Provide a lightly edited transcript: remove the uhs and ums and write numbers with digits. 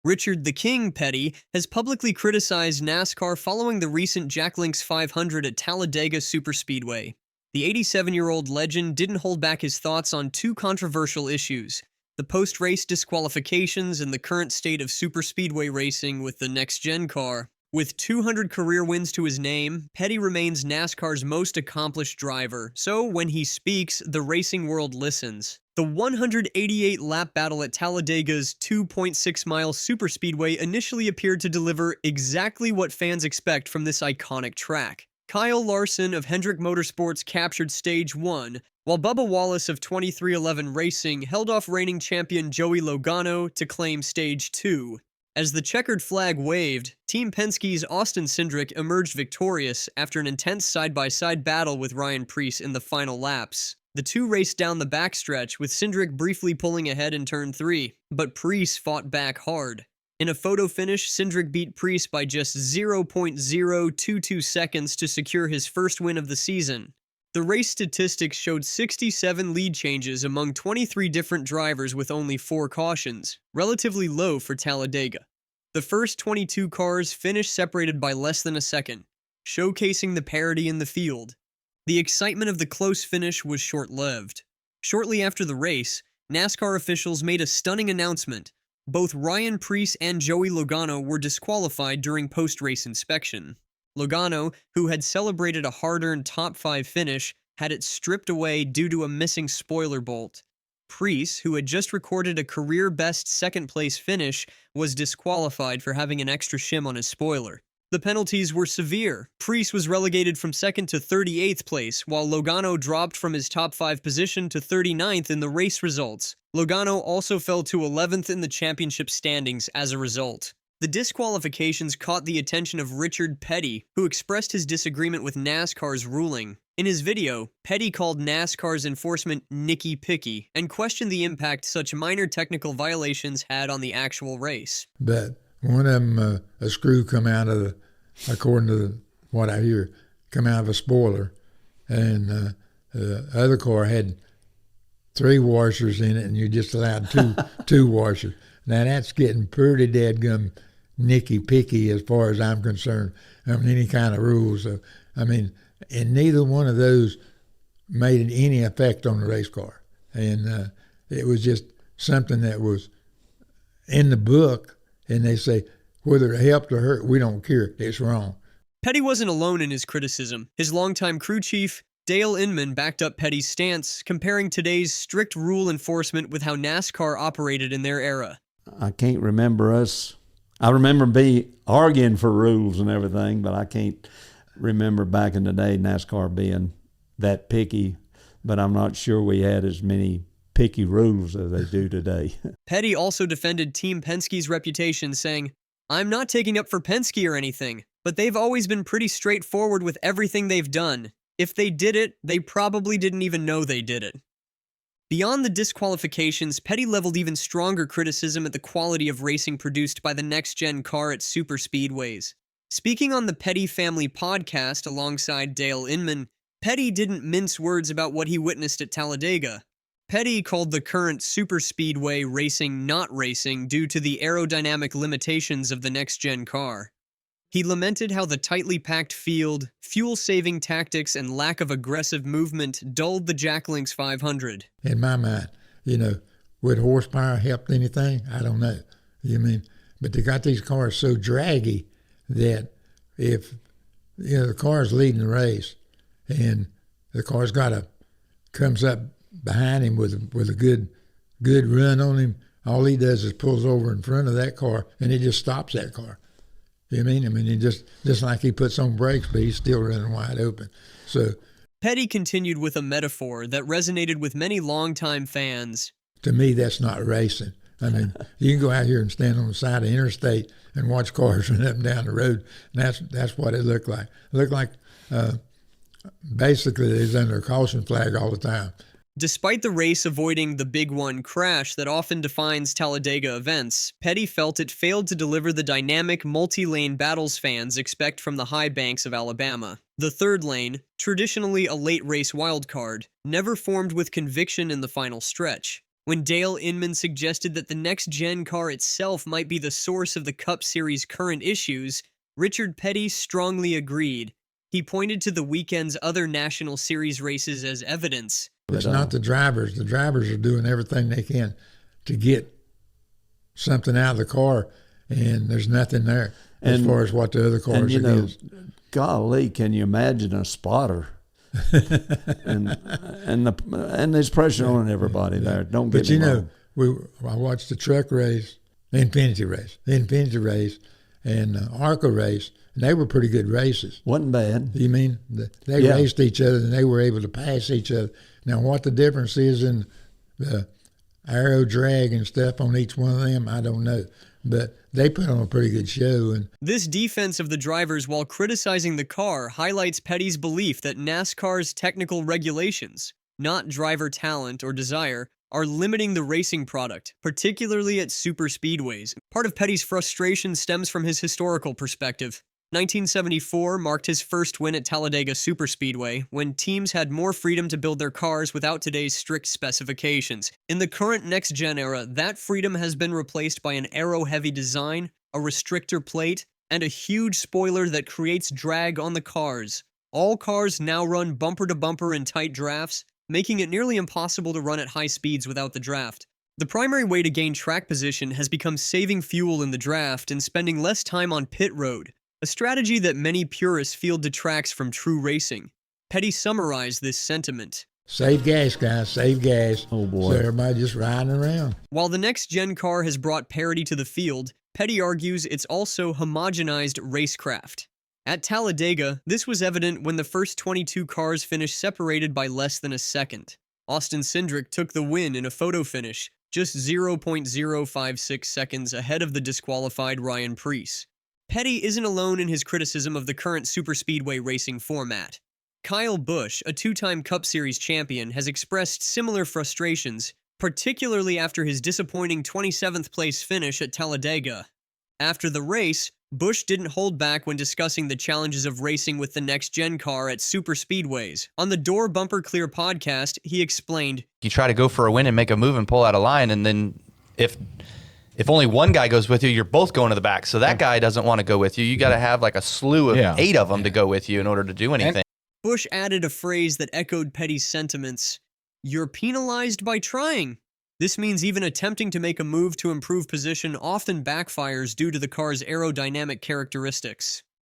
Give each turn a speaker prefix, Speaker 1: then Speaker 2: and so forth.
Speaker 1: Richard the King Petty has publicly criticized NASCAR following the recent Jack Link's 500 at Talladega Superspeedway. The 87-year-old legend didn't hold back his thoughts on two controversial issues: the post-race disqualifications and the current state of superspeedway racing with the next-gen car. With 200 career wins to his name, Petty remains NASCAR's most accomplished driver, so when he speaks, the racing world listens. The 188-lap battle at Talladega's 2.6-mile superspeedway initially appeared to deliver exactly what fans expect from this iconic track. Kyle Larson of Hendrick Motorsports captured Stage 1, while Bubba Wallace of 23XI Racing held off reigning champion Joey Logano to claim Stage 2. As the checkered flag waved, Team Penske's Austin Cindric emerged victorious after an intense side-by-side battle with Ryan Preece in the final laps. The two raced down the backstretch, with Cindric briefly pulling ahead in Turn 3, but Preece fought back hard. In a photo finish, Cindric beat Preece by just 0.022 seconds to secure his first win of the season. The race statistics showed 67 lead changes among 23 different drivers with only 4 cautions, relatively low for Talladega. The first 22 cars finished separated by less than a second, showcasing the parity in the field. The excitement of the close finish was short-lived. Shortly after the race, NASCAR officials made a stunning announcement. Both Ryan Preece and Joey Logano were disqualified during post-race inspection. Logano, who had celebrated a hard-earned top 5 finish, had it stripped away due to a missing spoiler bolt. Preece, who had just recorded a career-best second-place finish, was disqualified for having an extra shim on his spoiler. The penalties were severe. Preece was relegated from 2nd to 38th place, while Logano dropped from his top 5 position to 39th in the race results. Logano also fell to 11th in the championship standings as a result. The disqualifications caught the attention of Richard Petty, who expressed his disagreement with NASCAR's ruling. In his video, Petty called NASCAR's enforcement nicky-picky and questioned the impact such minor technical violations had on the actual race.
Speaker 2: But one of them, a screw come out of according to what I hear, come out of a spoiler, and the other car had 3 washers in it, and you just allowed two washers. Now that's getting pretty dadgum nicky-picky as far as I'm concerned on any kind of rules. So, I mean, and neither one of those made any effect on the race car. And it was just something that was in the book, and they say, whether it helped or hurt, we don't care. It's wrong.
Speaker 1: Petty wasn't alone in his criticism. His longtime crew chief, Dale Inman, backed up Petty's stance, comparing today's strict rule enforcement with how NASCAR operated in their era.
Speaker 3: I can't remember us. I remember arguing for rules and everything, but I can't remember back in the day NASCAR being that picky, but I'm not sure we had as many picky rules as they do today.
Speaker 1: Petty also defended Team Penske's reputation, saying, "I'm not taking up for Penske or anything, but they've always been pretty straightforward with everything they've done. If they did it, they probably didn't even know they did it." Beyond the disqualifications, Petty leveled even stronger criticism at the quality of racing produced by the next-gen car at superspeedways. Speaking on the Petty Family podcast alongside Dale Inman, Petty didn't mince words about what he witnessed at Talladega. Petty called the current superspeedway racing not racing due to the aerodynamic limitations of the next-gen car. He lamented how the tightly packed field, fuel-saving tactics, and lack of aggressive movement dulled the Jack Link's 500.
Speaker 2: In my mind, would horsepower help anything? I don't know. But they got these cars so draggy that if the car's leading the race and the car's comes up behind him with a good run on him, all he does is pulls over in front of that car and it just stops that car. You know what I mean? He just like he puts on brakes, but he's still running wide open. So
Speaker 1: Petty continued with a metaphor that resonated with many longtime fans.
Speaker 2: To me, that's not racing. I mean, you can go out here and stand on the side of the interstate and watch cars run up and down the road, and that's what it looked like. It looked like basically they was under a caution flag all the time.
Speaker 1: Despite the race avoiding the Big One crash that often defines Talladega events, Petty felt it failed to deliver the dynamic, multi-lane battles fans expect from the high banks of Alabama. The third lane, traditionally a late race wildcard, never formed with conviction in the final stretch. When Dale Inman suggested that the next-gen car itself might be the source of the Cup Series' current issues, Richard Petty strongly agreed. He pointed to the weekend's other National Series races as evidence.
Speaker 2: It's not the drivers. The drivers are doing everything they can to get something out of the car, and there's nothing there as far as what the other cars are.
Speaker 3: Golly, can you imagine a spotter? and there's pressure on everybody there. Don't get me wrong.
Speaker 2: I watched the truck race, the Infinity race, and the ARCA race, and they were pretty good races.
Speaker 3: Wasn't bad.
Speaker 2: You mean they raced each other and they were able to pass each other. Now, what the difference is in the aero drag and stuff on each one of them, I don't know. But they put on a pretty good show. And
Speaker 1: this defense of the drivers while criticizing the car highlights Petty's belief that NASCAR's technical regulations, not driver talent or desire, are limiting the racing product, particularly at superspeedways. Part of Petty's frustration stems from his historical perspective. 1974 marked his first win at Talladega Superspeedway, when teams had more freedom to build their cars without today's strict specifications. In the current next-gen era, that freedom has been replaced by an aero-heavy design, a restrictor plate, and a huge spoiler that creates drag on the cars. All cars now run bumper-to-bumper in tight drafts, making it nearly impossible to run at high speeds without the draft. The primary way to gain track position has become saving fuel in the draft and spending less time on pit road, a strategy that many purists feel detracts from true racing. Petty summarized this sentiment.
Speaker 2: Save gas, guys, save gas.
Speaker 3: Oh, boy.
Speaker 2: So everybody just riding around.
Speaker 1: While the next-gen car has brought parity to the field, Petty argues it's also homogenized racecraft. At Talladega, this was evident when the first 22 cars finished separated by less than a second. Austin Cindric took the win in a photo finish, just 0.056 seconds ahead of the disqualified Ryan Preece. Petty isn't alone in his criticism of the current superspeedway racing format. Kyle Busch, a two-time Cup Series champion, has expressed similar frustrations, particularly after his disappointing 27th place finish at Talladega. After the race, Busch didn't hold back when discussing the challenges of racing with the next-gen car at superspeedways. On the Door Bumper Clear podcast, he explained,
Speaker 4: "You try to go for a win and make a move and pull out a line, and then if only one guy goes with you, you're both going to the back. So that guy doesn't want to go with you. You got to have like a slew of 8 of them to go with you in order to do anything."
Speaker 1: Busch added a phrase that echoed Petty's sentiments. "You're penalized by trying." This means even attempting to make a move to improve position often backfires due to the car's aerodynamic characteristics.